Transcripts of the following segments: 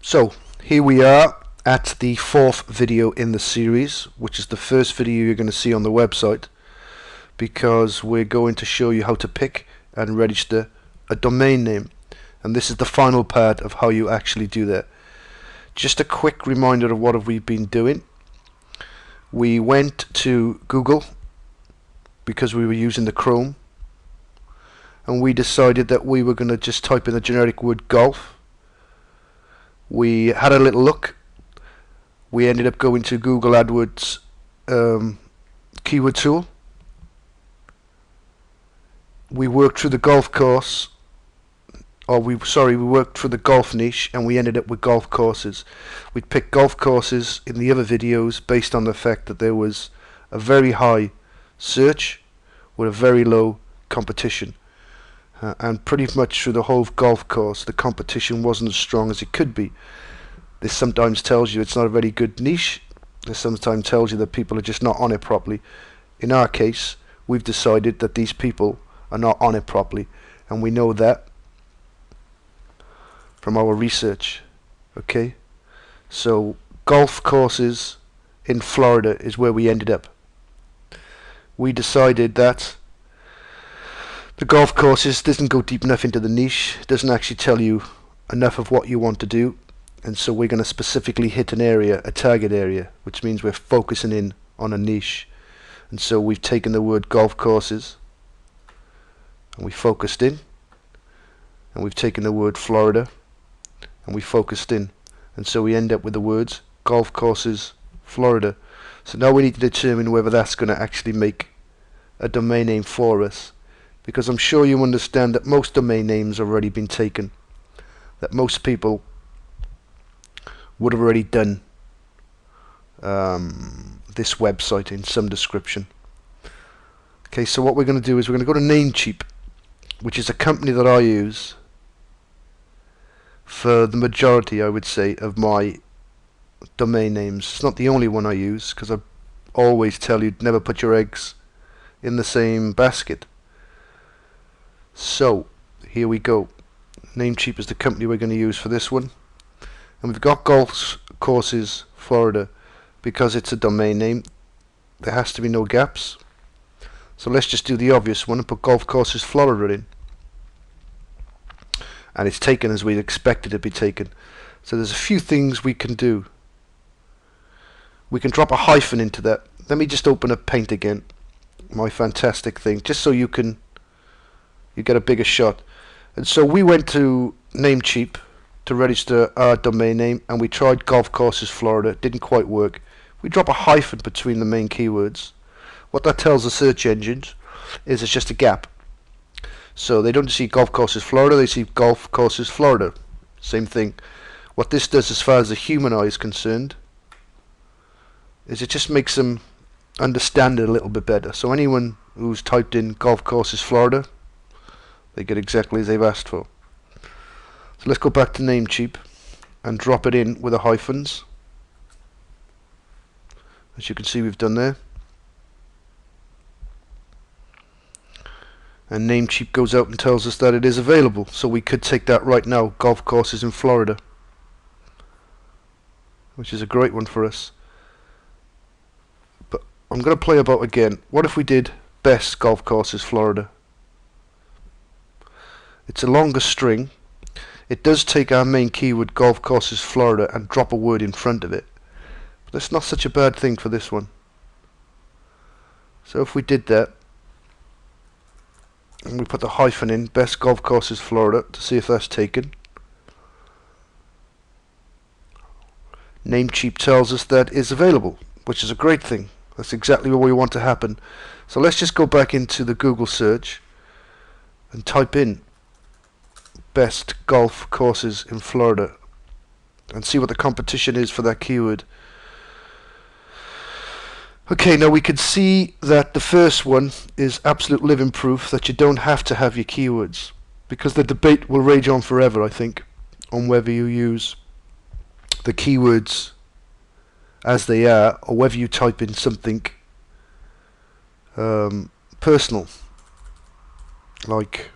So here we are at the fourth video in the series, which is the first video you're going to see on the website, because we're going to show you how to pick and register a domain name, and this is the final part of how you actually do that. Just a quick reminder of what we've been doing. We went to Google because we were using the Chrome, and we decided that we were going to just type in the generic word golf. We had a little look. We ended up going to Google AdWords keyword tool. We worked through the golf course, or we worked through the golf niche, and we ended up with golf courses. We'd picked golf courses in the other videos based on the fact that there was a very high search with a very low competition. And pretty much through the whole golf course, the competition wasn't as strong as it could be. This sometimes tells you it's not a very good niche. This sometimes tells you that people are just not on it properly. In our case, we've decided that these people are not on it properly, and we know that from our research. Okay, so golf courses in Florida is where we ended up. We decided that the golf courses doesn't go deep enough into the niche, doesn't actually tell you enough of what you want to do, and so we're going to specifically hit an area, a target area, which means we're focusing in on a niche. And so we've taken the word golf courses and we focused in, and we've taken the word Florida and we focused in, and so we end up with the words golf courses Florida. So now we need to determine whether that's going to actually make a domain name for us, because I'm sure you understand that most domain names have already been taken, that most people would have already done this website in some description. Okay, so what we're going to do is we're going to go to Namecheap, which is a company that I use for the majority, I would say, of my domain names. It's not the only one I use, because I always tell you never put your eggs in the same basket. So here we go. Namecheap is the company we're going to use for this one, and we've got golf courses Florida because it's a domain name. There has to be no gaps, so let's just do the obvious one and put golf courses Florida in, and it's taken as we expected it to be taken. So there's a few things we can do. We can drop a hyphen into that. Let me just open up Paint again, my fantastic thing, just so you get a bigger shot. And so we went to Namecheap to register our domain name, and we tried golf courses Florida. It didn't quite work. We drop a hyphen between the main keywords. What that tells the search engines is it's just a gap. So they don't see golf courses Florida, they see golf courses Florida. Same thing. What this does as far as the human eye is concerned is it just makes them understand it a little bit better. So anyone who's typed in golf courses Florida, they get exactly as they've asked for. So let's go back to Namecheap and drop it in with the hyphens. As you can see, we've done there. And Namecheap goes out and tells us that it is available. So we could take that right now, golf courses in Florida, which is a great one for us. But I'm going to play about again. What if we did best golf courses Florida? It's a longer string. It does take our main keyword golf courses Florida and drop a word in front of it, but that's not such a bad thing for this one. So if we did that and we put the hyphen in, best golf courses Florida, to see if that's taken, Namecheap tells us that is available, which is a great thing. That's exactly what we want to happen. So let's just go back into the Google search and type in best golf courses in Florida and see what the competition is for that keyword. Okay, now we can see that the first one is absolute living proof that you don't have to have your keywords, because the debate will rage on forever, I think, on whether you use the keywords as they are or whether you type in something personal, like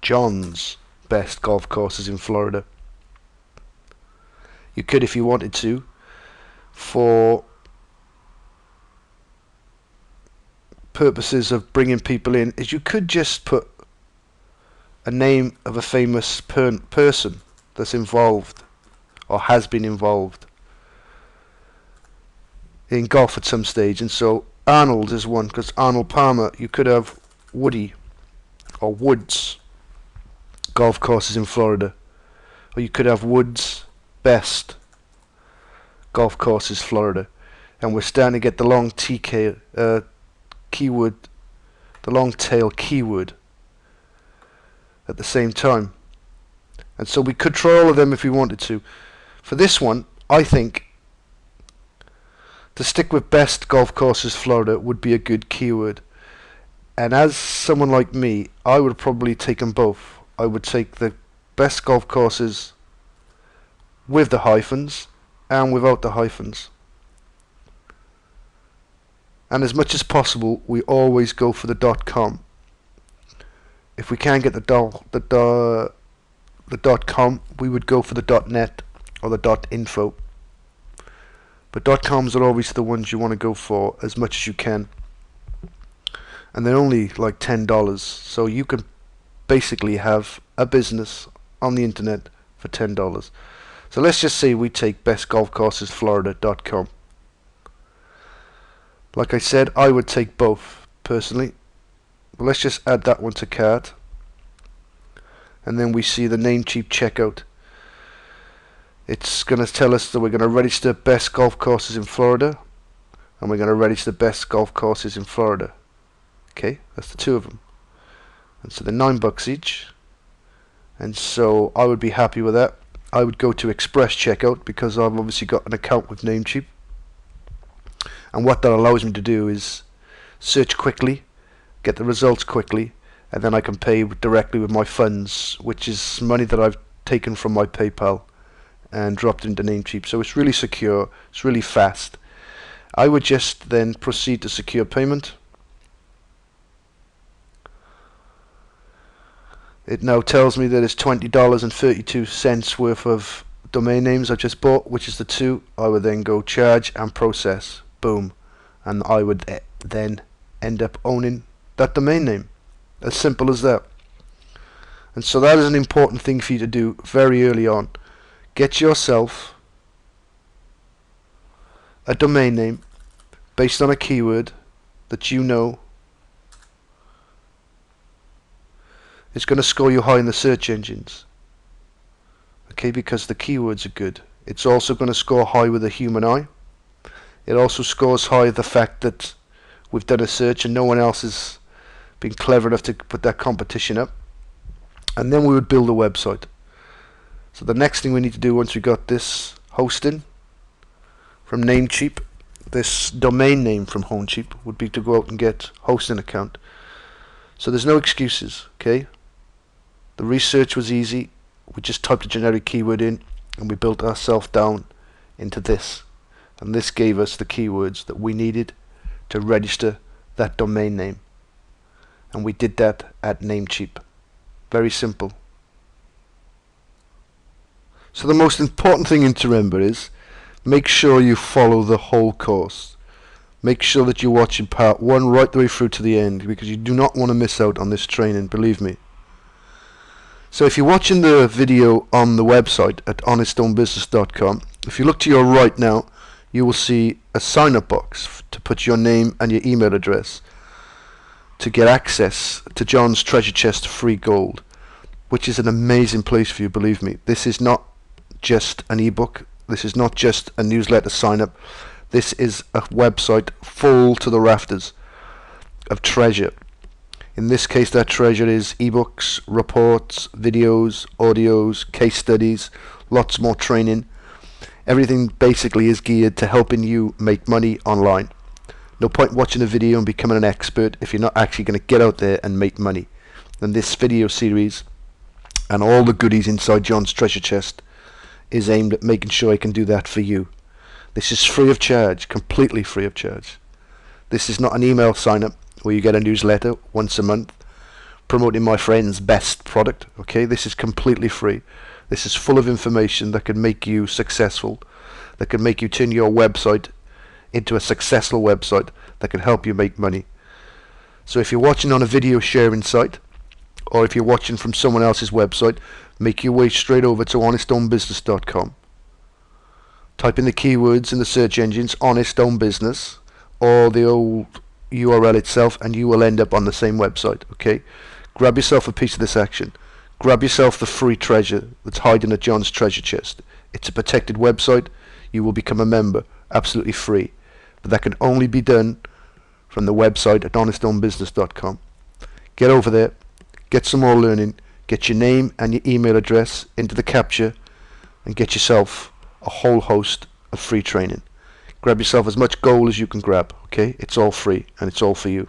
John's best golf courses in Florida. You could, if you wanted to, for purposes of bringing people in, is you could just put a name of a famous person that's involved or has been involved in golf at some stage. And so Arnold is one, because Arnold Palmer. You could have Woody or Woods golf courses in Florida, or you could have Woods Best golf courses Florida. And we're starting to get the long keyword, the long tail keyword at the same time. And so we could try all of them if we wanted to. For this one, I think to stick with Best Golf Courses Florida would be a good keyword. And as someone like me, I would probably take them both. I would take the Best Golf Courses with the hyphens and without the hyphens. And as much as possible, we always go for the .com. If we can't get the .com, we would go for the .net or the .info. But .coms are always the ones you want to go for as much as you can. And they're only like $10, so you can basically have a business on the internet for $10. So let's just say we take bestgolfcoursesflorida.com. Like I said, I would take both personally. But let's just add that one to cart. And then we see the Namecheap checkout. It's going to tell us that we're going to register Best Golf Courses in Florida, and we're going to register Best Golf Courses in Florida. Okay, that's the two of them. And so they're $9 each. And so I would be happy with that. I would go to Express Checkout because I've obviously got an account with Namecheap. And what that allows me to do is search quickly, get the results quickly, and then I can pay directly with my funds, which is money that I've taken from my PayPal and dropped into Namecheap. So it's really secure, it's really fast. I would just then proceed to secure payment. It now tells me that it's $20.32 worth of domain names I've just bought, which is the two. I would then go charge and process. Boom. And I would then end up owning that domain name. As simple as that. And so that is an important thing for you to do very early on. Get yourself a domain name based on a keyword that you know is going to score you high in the search engines. Okay, because the keywords are good. It's also going to score high with the human eye. It also scores high the fact that we've done a search and no one else has been clever enough to put that competition up. And then we would build a website. So the next thing we need to do once we got this hosting from Namecheap, this domain name from Namecheap, would be to go out and get hosting account. So there's no excuses, okay? The research was easy. We just typed a generic keyword in and we built ourselves down into this. And this gave us the keywords that we needed to register that domain name. And we did that at Namecheap. Very simple. So the most important thing to remember is make sure you follow the whole course. Make sure that you're watching part 1 right the way through to the end, because you do not want to miss out on this training, believe me. So if you're watching the video on the website at honestownbusiness.com, if you look to your right now, you will see a sign-up box to put your name and your email address to get access to John's treasure chest of free gold, which is an amazing place for you, believe me. This is not just an ebook. This is not just a newsletter sign-up. This is a website full to the rafters of treasure. In this case, that treasure is ebooks, reports, videos, audios, case studies, lots more training. Everything basically is geared to helping you make money online. No point watching a video and becoming an expert if you're not actually going to get out there and make money. And this video series and all the goodies inside John's treasure chest is aimed at making sure I can do that for you. This is free of charge, completely free of charge. This is not an email sign up where you get a newsletter once a month promoting my friend's best product. Okay, this is completely free. This is full of information that can make you successful, that can make you turn your website into a successful website that can help you make money. So if you're watching on a video sharing site, or if you're watching from someone else's website, make your way straight over to honesthomebusiness.com. Type in the keywords in the search engines, honest home business, or the old URL itself, and you will end up on the same website. Okay, grab yourself a piece of this action. Grab yourself the free treasure that's hiding at John's treasure chest. It's a protected website. You will become a member absolutely free, but that can only be done from the website at honesthomebusiness.com. Get over there, get some more learning, get your name and your email address into the capture, and get yourself a whole host of free training. Grab yourself as much gold as you can grab. Okay, it's all free and it's all for you.